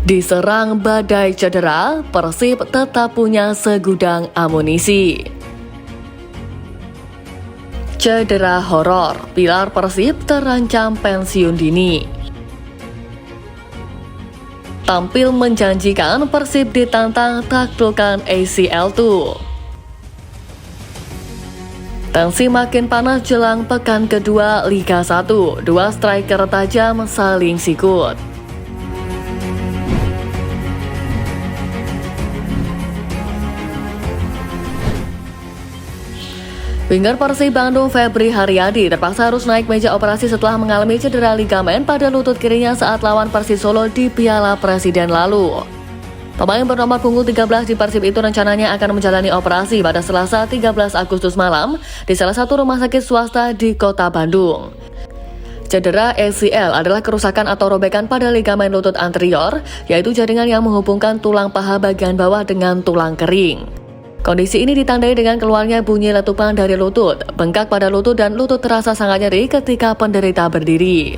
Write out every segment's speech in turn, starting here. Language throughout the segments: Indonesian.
Diserang badai cedera, Persib tetap punya segudang amunisi. Cedera horor, pilar Persib terancam pensiun dini. Tampil menjanjikan, Persib ditantang taklukkan ACL2. Tensi makin panas jelang pekan kedua Liga 1. Dua striker tajam saling sikut. Winger Persib Bandung Febri Haryadi terpaksa harus naik meja operasi setelah mengalami cedera ligamen pada lutut kirinya saat lawan Persis Solo di Piala Presiden lalu. Pemain bernomor punggung 13 di Persib itu rencananya akan menjalani operasi pada Selasa 13 Agustus malam di salah satu rumah sakit swasta di Kota Bandung. Cedera ACL adalah kerusakan atau robekan pada ligamen lutut anterior, yaitu jaringan yang menghubungkan tulang paha bagian bawah dengan tulang kering. Kondisi ini ditandai dengan keluarnya bunyi letupan dari lutut, bengkak pada lutut dan lutut terasa sangat nyeri ketika penderita berdiri.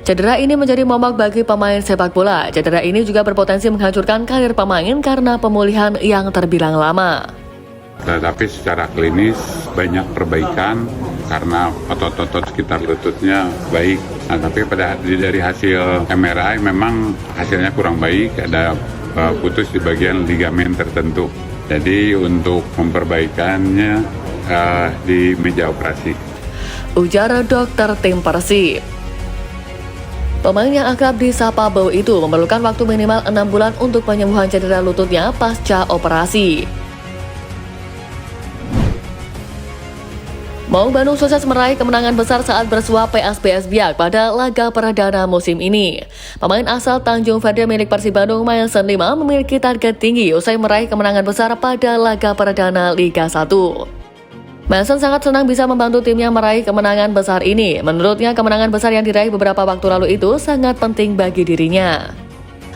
Cedera ini menjadi momok bagi pemain sepak bola. Cedera ini juga berpotensi menghancurkan karir pemain karena pemulihan yang terbilang lama. Tetapi secara klinis banyak perbaikan karena otot-otot sekitar lututnya baik. Nah, tapi dari hasil MRI memang hasilnya kurang baik, ada putus di bagian ligamen tertentu. Jadi untuk memperbaikannya di meja operasi. Ujar dokter tim Persib. Pemain yang akrab disapa Bow itu memerlukan waktu minimal 6 bulan untuk penyembuhan cedera lututnya pasca operasi. Maung Bandung sukses meraih kemenangan besar saat bersuah PSBS Biak pada laga perdana musim ini. Pemain asal Tanjung Ferde milik Persib Bandung, Mailson 5, memiliki target tinggi usai meraih kemenangan besar pada laga perdana Liga 1. Mailson sangat senang bisa membantu timnya meraih kemenangan besar ini. Menurutnya, kemenangan besar yang diraih beberapa waktu lalu itu sangat penting bagi dirinya.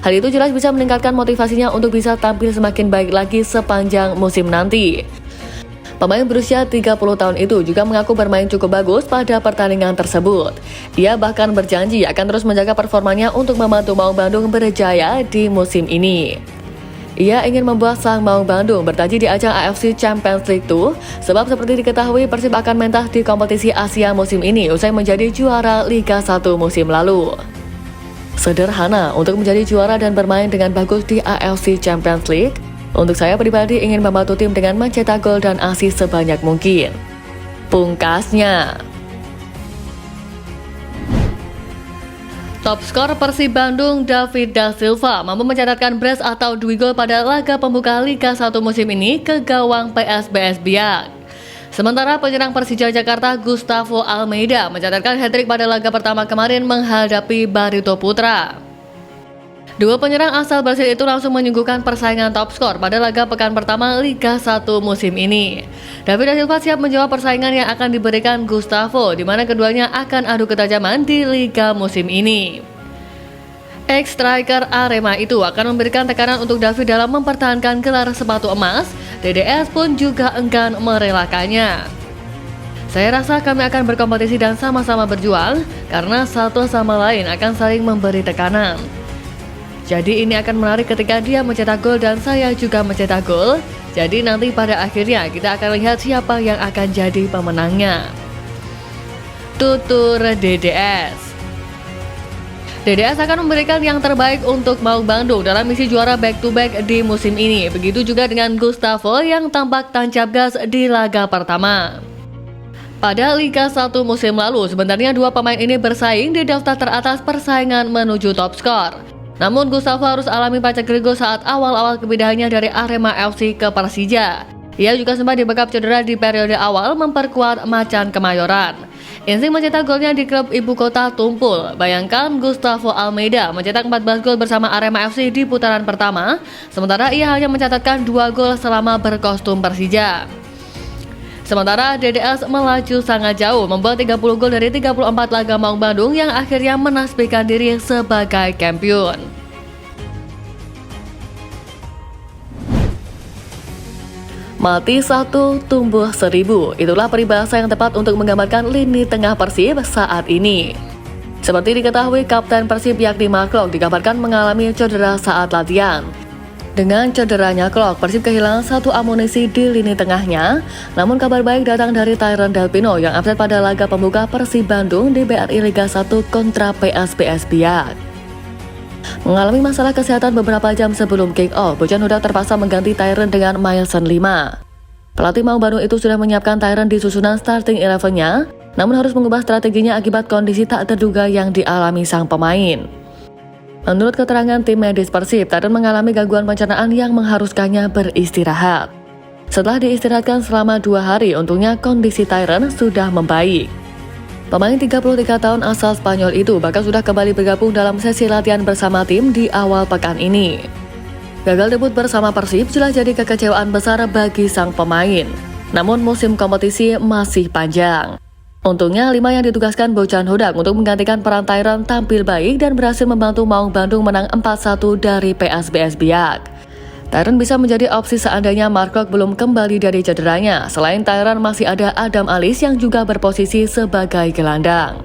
Hal itu jelas bisa meningkatkan motivasinya untuk bisa tampil semakin baik lagi sepanjang musim nanti. Pemain berusia 30 tahun itu juga mengaku bermain cukup bagus pada pertandingan tersebut. Ia bahkan berjanji akan terus menjaga performanya untuk membantu Maung Bandung berjaya di musim ini. Ia ingin membuat sang Maung Bandung bertaji di ajang AFC Champions League 2, sebab seperti diketahui Persib akan mentas di kompetisi Asia musim ini usai menjadi juara Liga 1 musim lalu. Sederhana untuk menjadi juara dan bermain dengan bagus di AFC Champions League. Untuk saya pribadi ingin membantu tim dengan mencetak gol dan assist sebanyak mungkin. Pungkasnya. Top skor Persib Bandung David Da Silva mampu mencatatkan brace atau 2 gol pada laga pembuka Liga 1 musim ini ke gawang PSBS Biak. Sementara penyerang Persija Jakarta Gustavo Almeida mencatatkan hat-trick pada laga pertama kemarin menghadapi Barito Putra. Dua penyerang asal Brasil itu langsung menyuguhkan persaingan top skor pada laga pekan pertama Liga 1 musim ini. David Da Silva siap menjawab persaingan yang akan diberikan Gustavo, di mana keduanya akan adu ketajaman di Liga musim ini. Ex-striker Arema itu akan memberikan tekanan untuk David dalam mempertahankan gelar sepatu emas. DDS pun juga enggan merelakannya. Saya rasa kami akan berkompetisi dan sama-sama berjuang, karena satu sama lain akan saling memberi tekanan. Jadi ini akan menarik ketika dia mencetak gol dan saya juga mencetak gol. Jadi nanti pada akhirnya kita akan lihat siapa yang akan jadi pemenangnya. Tutur DDS. DDS akan memberikan yang terbaik untuk Maung Bandung dalam misi juara back-to-back di musim ini. Begitu juga dengan Gustavo yang tampak tancap gas di laga pertama. Pada Liga 1 musim lalu, sebenarnya dua pemain ini bersaing di daftar teratas persaingan menuju top skor. Namun Gustavo harus alami pacak grego saat awal-awal kepindahannya dari Arema FC ke Persija. Ia juga sempat dibekap cedera di periode awal memperkuat Macan Kemayoran. Insting mencetak golnya di klub ibu kota tumpul. Bayangkan Gustavo Almeida mencetak 14 gol bersama Arema FC di putaran pertama, sementara ia hanya mencatatkan 2 gol selama berkostum Persija. Sementara DDS melaju sangat jauh, membuat 30 gol dari 34 laga Maung Bandung yang akhirnya menasbihkan diri sebagai kampiun. Mati 1, tumbuh 1000. Itulah peribahasa yang tepat untuk menggambarkan lini tengah Persib saat ini. Seperti diketahui, Kapten Persib yakni Mark Klok dikabarkan mengalami cedera saat latihan. Dengan cederanya Klok, Persib kehilangan satu amunisi di lini tengahnya. Namun kabar baik datang dari Tyron Delpino yang absen pada laga pembuka Persib Bandung di BRI Liga 1 kontra PSBS Biak. Mengalami masalah kesehatan beberapa jam sebelum kick-off, Bojan Hudak terpaksa mengganti Tyron dengan Milson 5. Pelatih Maung Bandung itu sudah menyiapkan Tyron di susunan starting 11-nya, namun harus mengubah strateginya akibat kondisi tak terduga yang dialami sang pemain. Menurut keterangan tim medis Persib, Tyron mengalami gangguan pencernaan yang mengharuskannya beristirahat. Setelah diistirahatkan selama 2 hari, untungnya kondisi Tyron sudah membaik. Pemain 33 tahun asal Spanyol itu bahkan sudah kembali bergabung dalam sesi latihan bersama tim di awal pekan ini. Gagal debut bersama Persib jelas jadi kekecewaan besar bagi sang pemain. Namun musim kompetisi masih panjang. Untungnya 5 yang ditugaskan Bojan Hudak untuk menggantikan peran Tyron tampil baik dan berhasil membantu Maung Bandung menang 4-1 dari PSBS Biak. Tyron bisa menjadi opsi seandainya Mark Klok belum kembali dari cederanya. Selain Tyron masih ada Adam Alis yang juga berposisi sebagai gelandang.